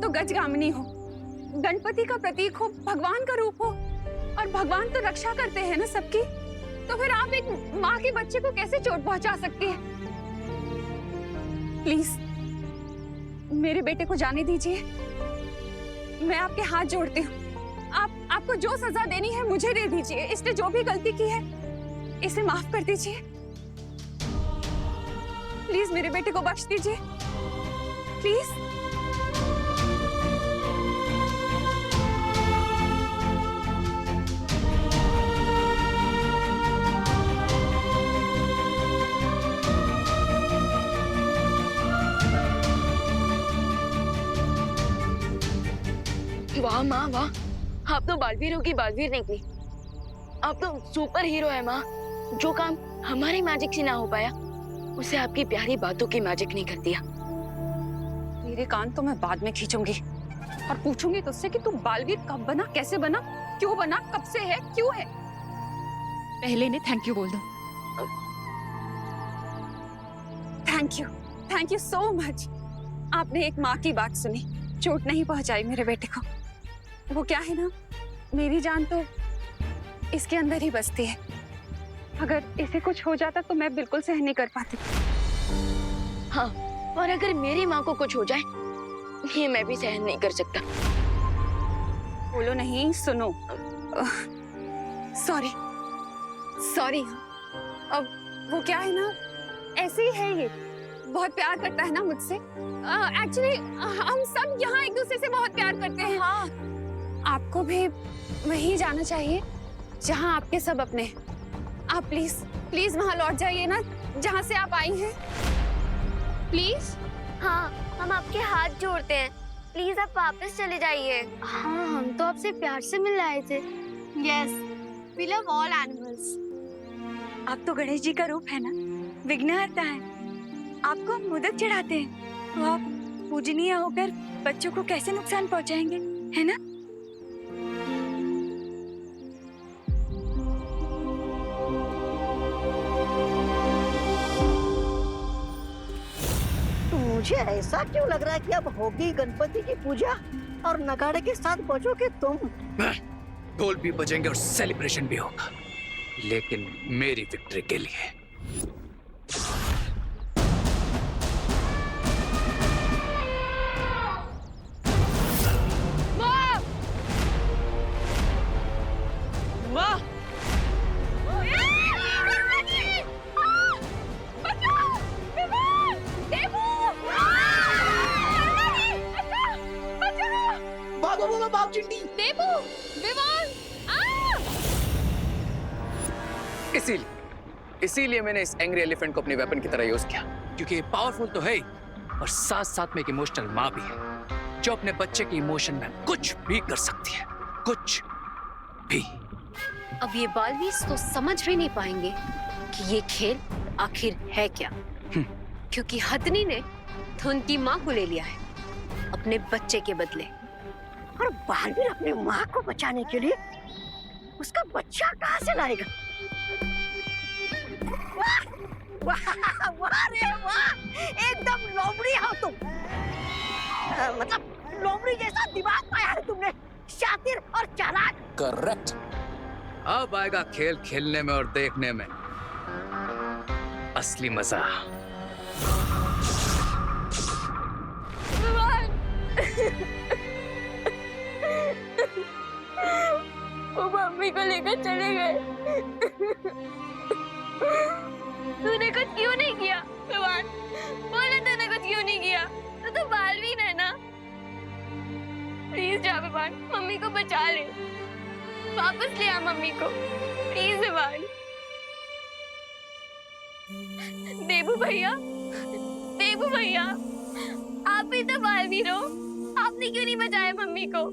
तो गजगामिनी हो, गणपति का प्रतीक हो, भगवान का रूप हो, और भगवान तो रक्षा करते हैं ना सबकी। तो फिर आप एक माँ के बच्चे को कैसे चोट पहुंचा सकती है? प्लीज मेरे बेटे को जाने दीजिए। मैं आपके हाथ जोड़ती हूँ। आपको जो सजा देनी है मुझे दे दीजिए। इसने जो भी गलती की है इसे माफ कर दीजिए। प्लीज मेरे बेटे को बख्श दीजिए, प्लीज। वाह माँ वाह, आप तो बालवीरों की बालवीर निकली। आप तो सुपर हीरो है माँ। जो काम हमारी मैजिक से ना हो पाया उसे आपकी प्यारी बातों की मैजिक ने कर दिया। मेरे कान तो मैं बाद में खींचूंगी और पूछूंगी तुझसे कि तू बालवीर कब बना, कैसे बना, क्यों बना, कब से है, क्यों है। पहले ने थैंक यू बोल दो। Thank you so much. आपने एक माँ की बात सुनी, चोट नहीं पहुंचाई मेरे बेटे को। वो क्या है ना, मेरी जान तो इसके अंदर ही बसती है। अगर इसे कुछ हो जाता तो मैं बिल्कुल सहन नहीं कर पाती। हाँ, और अगर मेरी माँ को कुछ हो जाए ये मैं भी सहन नहीं कर सकता। बोलो नहीं, सुनो। सॉरी। अब वो क्या है ना, ऐसे ही है, ये बहुत प्यार करता है ना मुझसे। एक्चुअली हम सब यहाँ एक दूसरे से बहुत प्यार करते हैं। हाँ, आपको भी वहीं जाना चाहिए जहाँ आपके सब अपने हैं। आप प्लीज वहाँ लौट जाइए ना, जहाँ से आप आई हैं। प्लीज। हाँ, हम आपके हाथ जोड़ते हैं, प्लीज आप वापस चले जाइए। हाँ, हम तो आपसे प्यार से मिल आए थे। Yes, we love all animals. आप तो गणेश जी का रूप है ना, विघ्नहर्ता है। आपको हम मोदक चढ़ाते हैं, तो आप पूजनीय होकर बच्चों को कैसे नुकसान पहुंचाएंगे, है ना? तो मुझे ऐसा क्यों लग रहा है कि अब होगी गणपति की पूजा और नगाड़े के साथ बजोगे तुम। ढोल भी बजेंगे और सेलिब्रेशन भी होगा, लेकिन मेरी विक्ट्री के लिए। इसीलिए मैंने इस एंग्री एलिफेंट को अपने वेपन की तरह यूज किया, क्योंकि ये पावरफुल तो है ही और साथ साथ में एक इमोशनल माँ भी है, जो अपने बच्चे के इमोशन में कुछ भी कर सकती है, कुछ भी। अब ये बालवीर तो समझ भी नहीं पाएंगे कि ये खेल आखिर है क्या, क्योंकि हथनी ने तो उनकी माँ को ले लिया है अपने बच्चे के बदले। और बालवीर अपनी माँ को बचाने के लिए उसका बच्चा कहाँ से लाएगा? वाह वाह रे वाह, एकदम लोमड़ी हो तुम। मतलब लोमड़ी जैसा दिमाग पाया है तुमने, शातिर और चालाक। करेक्ट। अब आएगा खेल खेलने में और देखने में असली मजा। वो मम्मी को लेकर चले गए। तूने कुछ क्यों नहीं किया भगवान? बोलो तूने कुछ क्यों नहीं किया? तू तो बालवीर है ना। प्लीज जा भगवान, मम्मी को बचा ले, वापस ले आ मम्मी को, प्लीज भगवान। देबू भैया, आप भी तो बालवीर हो, आपने क्यों नहीं बचाया मम्मी को?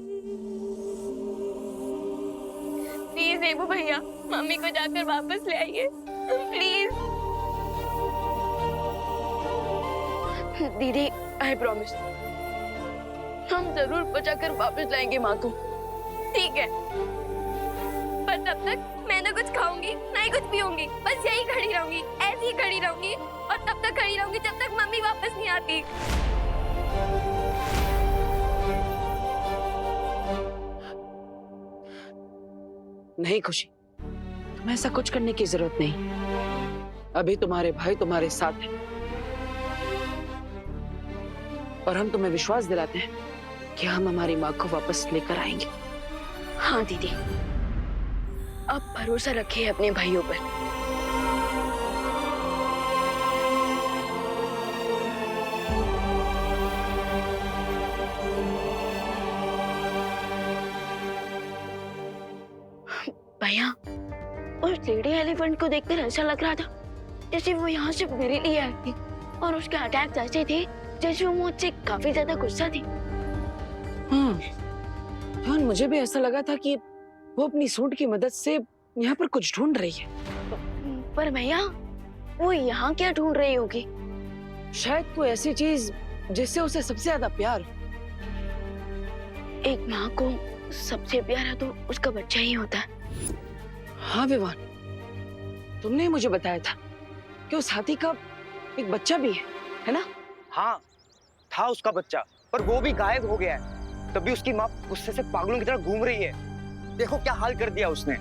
प्लीज देबू भैया, मम्मी को जाकर वापस ले आइए प्लीज। दीदी, आई प्रॉमिस, हम जरूर बचाकर वापस लाएंगे माँ को, ठीक है? पर तब तक मैं ना कुछ खाऊंगी ना ही कुछ पीऊंगी, बस यही खड़ी रहूंगी, ऐसी ही खड़ी रहूंगी, और तब तक खड़ी रहूंगी जब तक मम्मी वापस नहीं आती। नहीं खुशी, तुम्हें ऐसा कुछ करने की जरूरत नहीं। अभी तुम्हारे भाई तुम्हारे साथ हैं और हम तुम्हें विश्वास दिलाते हैं कि हम हमारी माँ को वापस लेकर आएंगे। हाँ दीदी, आप भरोसा रखिए अपने भाइयों पर। भैया, उस लेडी एलिफेंट को देखकर ऐसा लग रहा था जैसे वो यहाँ से मेरे लिए आई थी, और उसके अटैक ऐसे थे जैसे वो मुझसे काफी ज्यादा गुस्सा थी। जान, मुझे भी ऐसा लगा था कि वो अपनी सूंड की मदद से यहाँ पर कुछ ढूंढ रही है। पर भैया, वो यहाँ क्या ढूंढ रही होगी? शायद कोई ऐसी चीज जिससे उसे सबसे ज्यादा प्यार। एक माँ को सबसे प्यारा तो उसका बच्चा ही होता है। हाँ विवान, तुमने मुझे बताया था कि उस हाथी का एक बच्चा भी है ना? हाँ, था उसका बच्चा, पर वो भी गायब हो गया है। तभी उसकी माँ गुस्से से पागलों की तरह घूम रही है। देखो क्या हाल कर दिया उसने।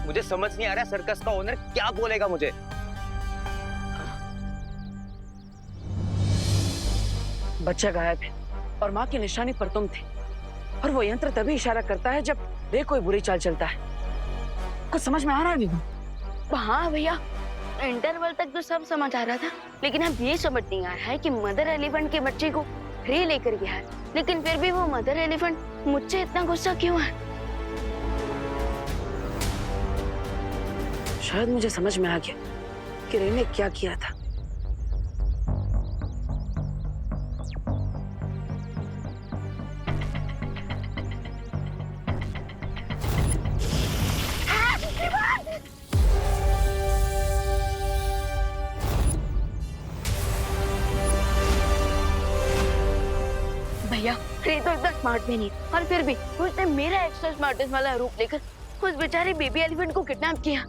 मुझे समझ नहीं आ रहा सर्कस का ओनर क्या बोलेगा मुझे। बच्चा गायब है और माँ की निशानी पर तुम थे, और वो यंत्र तभी इशारा करता है जब रे कोई बुरी चाल चलता है। कुछ समझ में आ रहा है विवान? हाँ भैया, इंटरवल तक तो सब समझ आ रहा था, लेकिन अब ये समझ नहीं आ रहा है कि मदर एलिफेंट के बच्चे को रे लेकर गया है, लेकिन फिर भी वो मदर एलिफेंट मुझसे इतना गुस्सा क्यों है? शायद मुझे समझ में आ गया कि रे ने क्या किया था। भैया, रे तो इतना स्मार्ट भी नहीं, और फिर भी उसने मेरा एक्स्ट्रा स्मार्टेस्ट वाला रूप लेकर उस बेचारे बेबी एलिफेंट को किडनैप किया।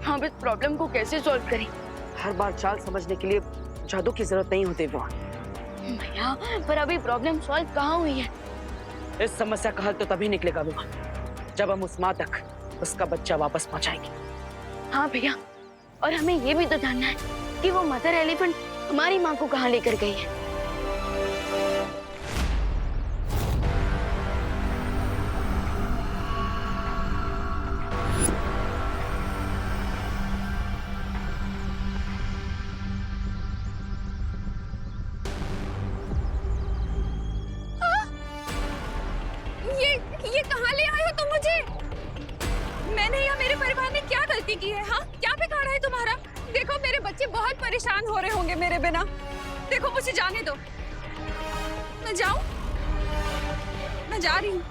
हम इस प्रॉब्लम को कैसे सॉल्व करें? हर बार चाल समझने के लिए जादू की जरूरत नहीं होती विवान। भैया, पर अभी प्रॉब्लम सॉल्व कहाँ हुई है? इस समस्या का हल तो तभी निकलेगा विवान, जब हम उस माँ तक उसका बच्चा वापस पहुंचाएंगे। हाँ भैया, और हमें ये भी तो जानना है कि वो मदर एलिफेंट हमारी माँ को कहाँ लेकर गई है। ये कहाँ ले आए हो तुम मुझे? मैंने या मेरे परिवार ने क्या गलती की है? हाँ, क्या बिगाड़ा है तुम्हारा? देखो मेरे बच्चे बहुत परेशान हो रहे होंगे मेरे बिना। देखो मुझे जाने दो। मैं जाऊं? मैं जा रही हूँ।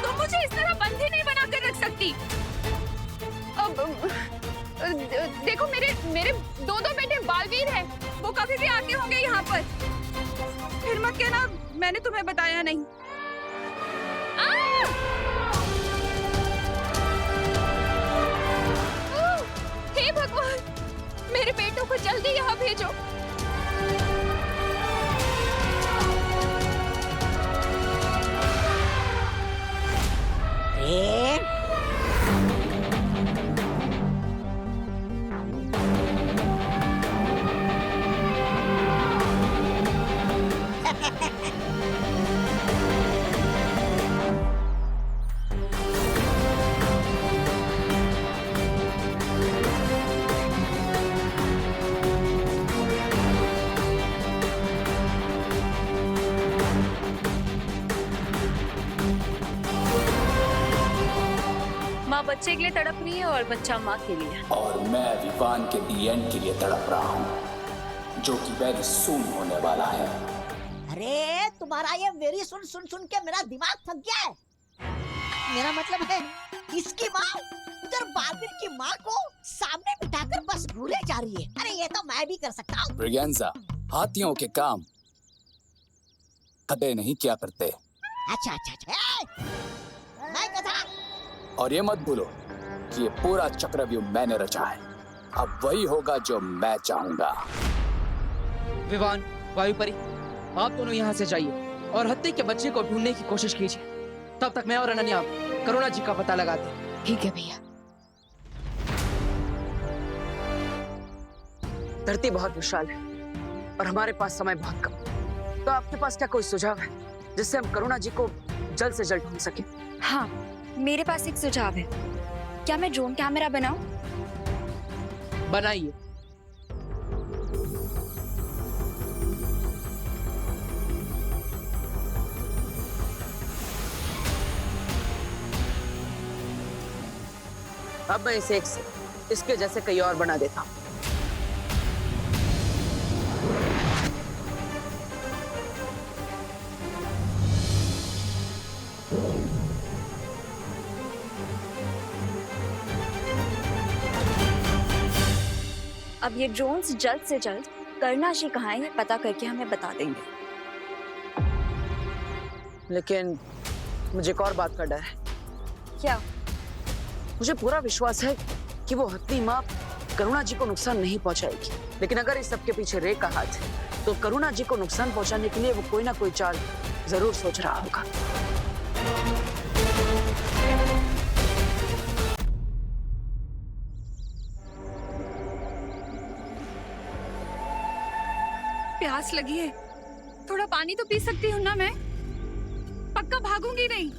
तुम मुझे इस तरह बंदी नहीं बना कर रख सकती। देखो मेरे दो बेटे बालवीर हैं, वो कभी भी आते होंगे यहाँ पर। फिर मत कहना मैंने तुम्हें बताया नहीं। हे भगवान, मेरे बेटों को जल्दी यहाँ भेजो। माँ बच्चे के लिए तड़प रही है और बच्चा माँ के लिए। और मैं विवान के दी एंड के लिए तड़प रहा हूँ, जो कि वेरी सून होने वाला है। अरे तुम्हारा ये वेरी सुन सुन सुन के मेरा दिमाग थक गया है। मेरा मतलब है इसकी माँ उधर बालवीर की माँ को सामने बिठाकर बस भूले जा रही है। अरे ये तो मैं भी कर सकता हूँ। ब्रिगेंजा, हाथियों के काम कदे नहीं क्या करते। अच्छा अच्छा अच्छा, मैं कथा। और ये मत भूलो कि ये पूरा चक्रव्यूह मैंने रचा है। अब वही होगा जो मैं चाहूंगा। विवान, वायुपरी, आप दोनों यहाँ से जाइए और हत्ती के बच्चे को ढूंढने की कोशिश कीजिए। तब तक मैं और अनन्या करुणा जी का पता लगाते हैं। ठीक है भैया। धरती बहुत विशाल है और हमारे पास समय बहुत कम। तो आपके पास क्या कोई सुझाव है जिससे हम करुणा जी को जल्द से जल्द ढूंढ सके? हाँ, मेरे पास एक सुझाव है। क्या मैं ड्रोन कैमरा बनाऊं? बनाइए। अब मैं इसे इसके जैसे कहीं और बना देता हूँ। अब ये ड्रोन्स जल्द से जल्द करुणा जी कहाँ है ये पता करके हमें बता देंगे। लेकिन मुझे एक और बात का डर है। क्या? मुझे पूरा विश्वास है कि वो हत्ती माँ करुणा जी को नुकसान नहीं पहुंचाएगी, लेकिन अगर इस सब के पीछे रे का हाथ है तो करुणा जी को नुकसान पहुंचाने के लिए वो कोई ना कोई चाल जरूर सोच रहा होगा। प्यास लगी है, थोड़ा पानी तो पी सकती हूँ ना मैं? पक्का भागूंगी नहीं।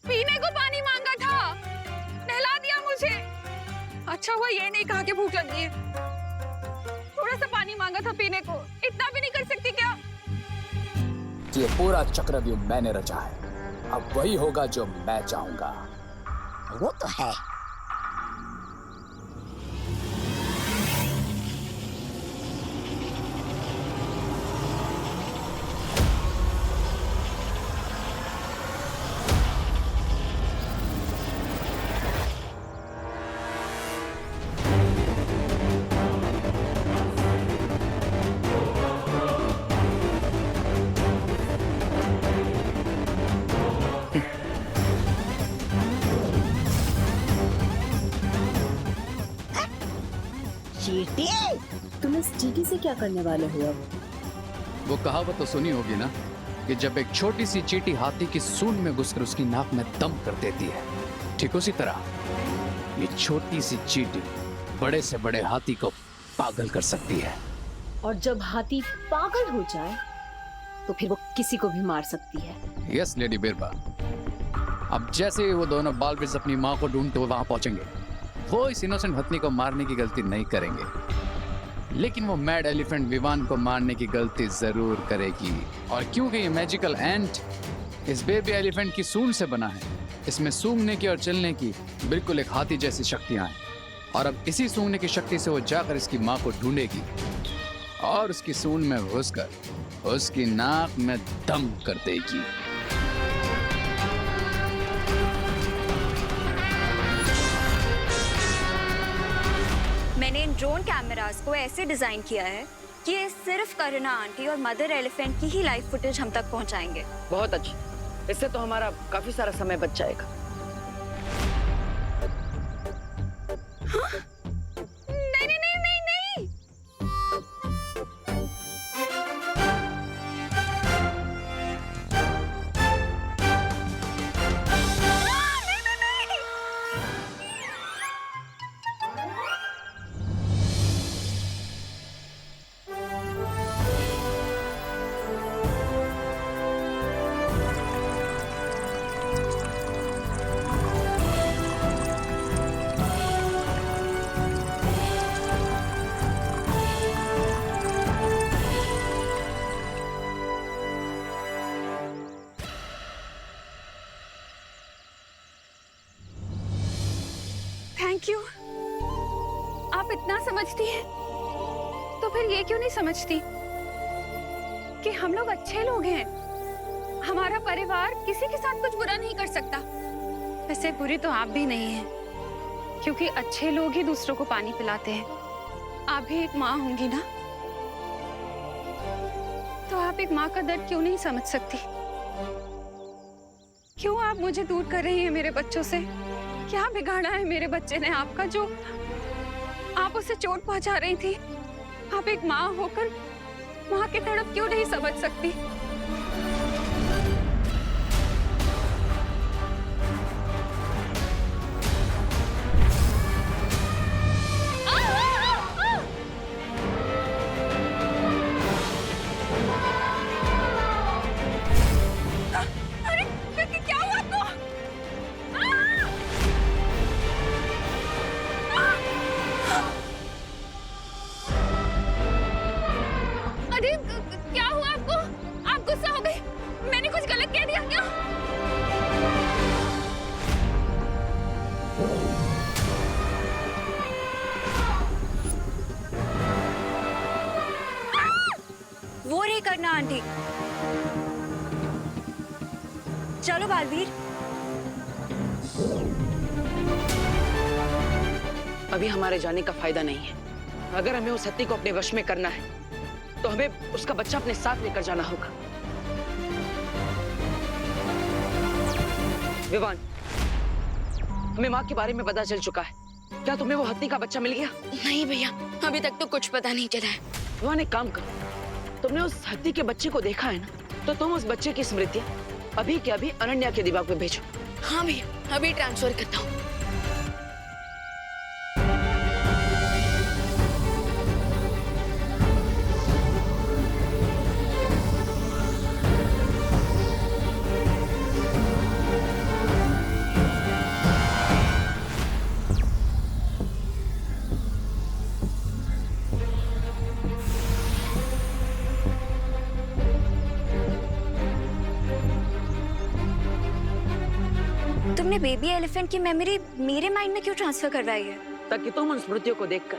पीने को पानी मांगा था, नहला दिया मुझे। अच्छा हुआ ये नहीं कहा कि भूख लगी है। थोड़ा सा पानी मांगा था पीने को, इतना भी नहीं कर सकती क्या? ये पूरा चक्रव्यूह मैंने रचा है, अब वही होगा जो मैं चाहूंगा। वो तो है। चींटी? तुम इस चींटी से क्या करने वाले हो अब? वो कहावत तो सुनी होगी ना कि जब एक छोटी सी चींटी हाथी की सूंड में घुसकर उसकी नाक में दम कर देती है, ठीक उसी तरह ये छोटी सी चींटी बड़े से बड़े हाथी को पागल कर सकती है। और जब हाथी पागल हो जाए तो फिर वो किसी को भी मार सकती है। यस लेडी बिरबा। अब जैसे ही वो दोनों बालवीर अपनी माँ को ढूंढते हुए वहां पहुंचेंगे, वो इस इनोसेंट हथनी को मारने की गलती नहीं करेंगे, लेकिन वो मैड एलिफेंट विवान को मारने की गलती जरूर करेगी। और क्योंकि ये मैजिकल एंट इस बेबी एलिफेंट की सूंड से बना है, इसमें सूंघने की और चलने की बिल्कुल एक हाथी जैसी शक्तियां हैं। और अब इसी सूंघने की शक्ति से वो जाकर इसकी माँ को ढूंढेगी और उसकी सूंड में घुसकर उसकी नाक में दम कर देगी। मैंने इन ड्रोन कैमरास को ऐसे डिजाइन किया है कि ये सिर्फ करुणा आंटी और मदर एलिफेंट की ही लाइव फुटेज हम तक पहुंचाएंगे। बहुत अच्छी, इससे तो हमारा काफी सारा समय बच जाएगा। नहीं नहीं नहीं नहीं नहीं। समझती है तो फिर ये क्यों नहीं समझती कि हम लोग अच्छे लोग हैं। हमारा परिवार किसी के साथ कुछ बुरा नहीं कर सकता। वैसे बुरी तो आप भी नहीं हैं, क्योंकि अच्छे लोग ही दूसरों को पानी पिलाते हैं। आप भी एक माँ होंगी ना, तो आप एक माँ का दर्द क्यों नहीं समझ सकती? क्यों आप मुझे दूर कर रही हैं मेरे बच्चों से? क्या बिगाड़ा है मेरे बच्चे ने आपका जो आप उसे चोट पहुंचा रही थी? आप एक माँ होकर माँ की तड़प क्यों नहीं समझ सकती? क्या हुआ आपको? आप गुस्सा हो गई? मैंने कुछ गलत कह दिया क्या? वो नहीं करना आंटी। चलो बालवीर। अभी हमारे जाने का फायदा नहीं है। अगर हमें उस हत्ती को अपने वश में करना है तो हमें उसका बच्चा अपने साथ लेकर जाना होगा। विवान, हमें माँ के बारे में पता चल चुका है। क्या तुम्हें वो हत्ती का बच्चा मिल गया? नहीं भैया, अभी तक तो कुछ पता नहीं चला है। विवान, एक काम करो, तुमने उस हत्ती के बच्चे को देखा है ना, तो तुम उस बच्चे की स्मृतियां अभी के अभी अनन्या के दिमाग में भेजो। हाँ भैया, अभी ट्रांसफर करता हूँ। तुमने बेबी एलिफेंट की मेमोरी मेरे माइंड में क्यों ट्रांसफर करवाई है? ताकि तुम उन स्मृतियों को देखकर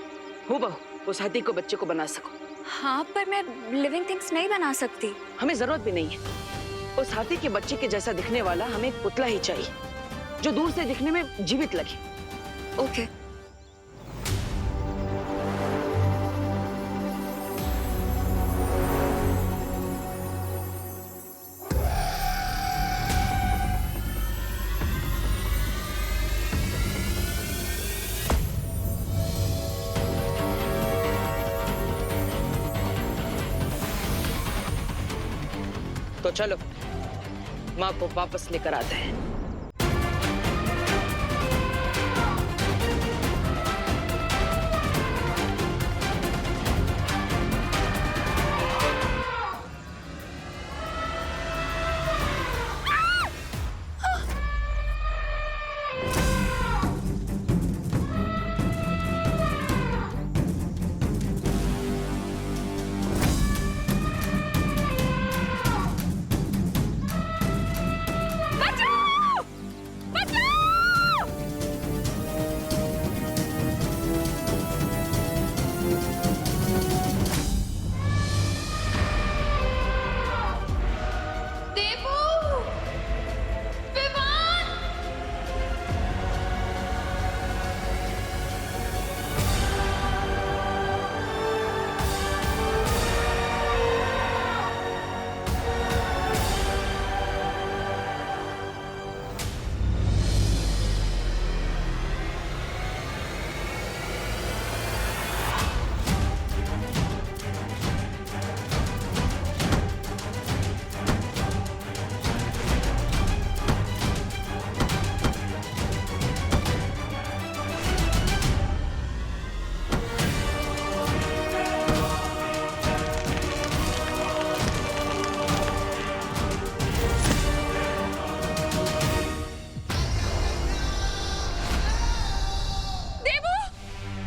हूबहू उस हाथी को बच्चे को बना सको। हाँ, पर मैं लिविंग थिंग्स नहीं बना सकती। हमें जरूरत भी नहीं है। उस हाथी के बच्चे के जैसा दिखने वाला हमें एक पुतला ही चाहिए, जो दूर से दिखने में जीवित लगे। ओके। तो चलो माँ को वापस लेकर आते हैं।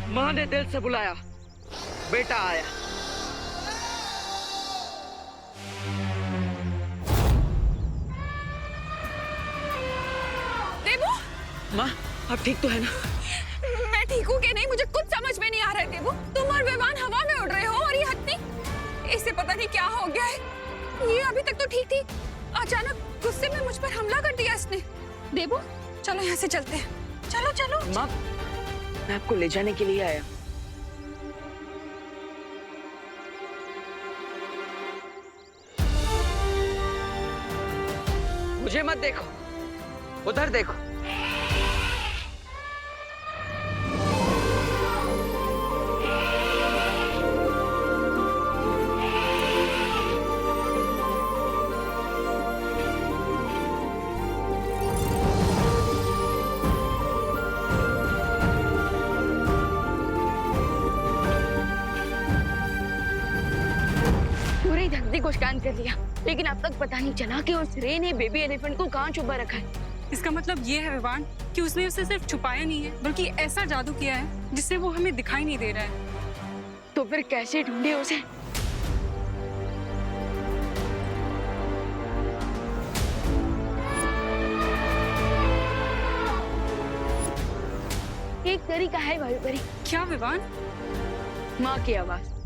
माँ ने दिल से बुलाया, बेटा आया। देवू, माँ आप ठीक तो है ना? मैं ठीक हूँ कि नहीं मुझे कुछ समझ में नहीं आ रहा है। देवो, तुम और विवान हवा में उड़ रहे हो और ये हत्ती, इसे पता नहीं क्या हो गया है। ये अभी तक तो ठीक थी, अचानक गुस्से में मुझ पर हमला कर दिया इसने। देवो चलो यहाँ से चलते हैं, चलो चलो। माँ, मैं आपको ले जाने के लिए आया। मुझे मत देखो, उधर देखो। पूरी धरती को स्कैन कर लिया, लेकिन अब तक पता नहीं चला कि उस रे ने बेबी एलिफेंट को कहाँ छुपा रखा है। इसका मतलब ये है विवान कि उसने उसे सिर्फ छुपाया नहीं है, बल्कि ऐसा जादू किया है जिससे वो हमें दिखाई नहीं दे रहा है। तो फिर कैसे ढूंढे उसे? एक तरीका है भाई परी। क्या विवान? माँ की आवाज,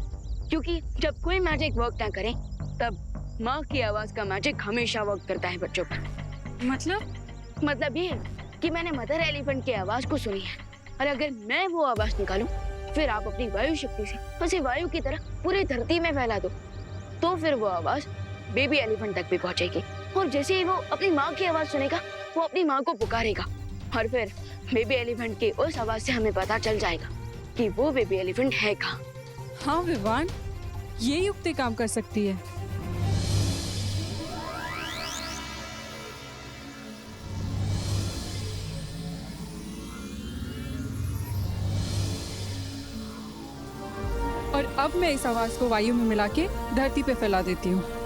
क्योंकि जब कोई मैजिक वर्क ना करे तब माँ की आवाज का मैजिक हमेशा वर्क करता है बच्चों पर। मतलब ये कि मैंने मदर एलिफेंट की आवाज को सुनी है, और अगर मैं वो आवाज निकालूं, फिर आप अपनी वायु शक्ति से उसे वायु की तरह पूरी धरती में फैला दो, तो फिर वो आवाज बेबी एलिफेंट तक भी पहुंचेगी। और जैसे ही वो अपनी माँ की आवाज सुनेगा, वो अपनी माँ को पुकारेगा, और फिर बेबी एलिफेंट की उस आवाज से हमें पता चल जाएगा कि वो बेबी एलिफेंट है कहाँ। हाँ विवान, ये युक्ति काम कर सकती है। और अब मैं इस आवाज को वायु में मिला के धरती पे फैला देती हूँ।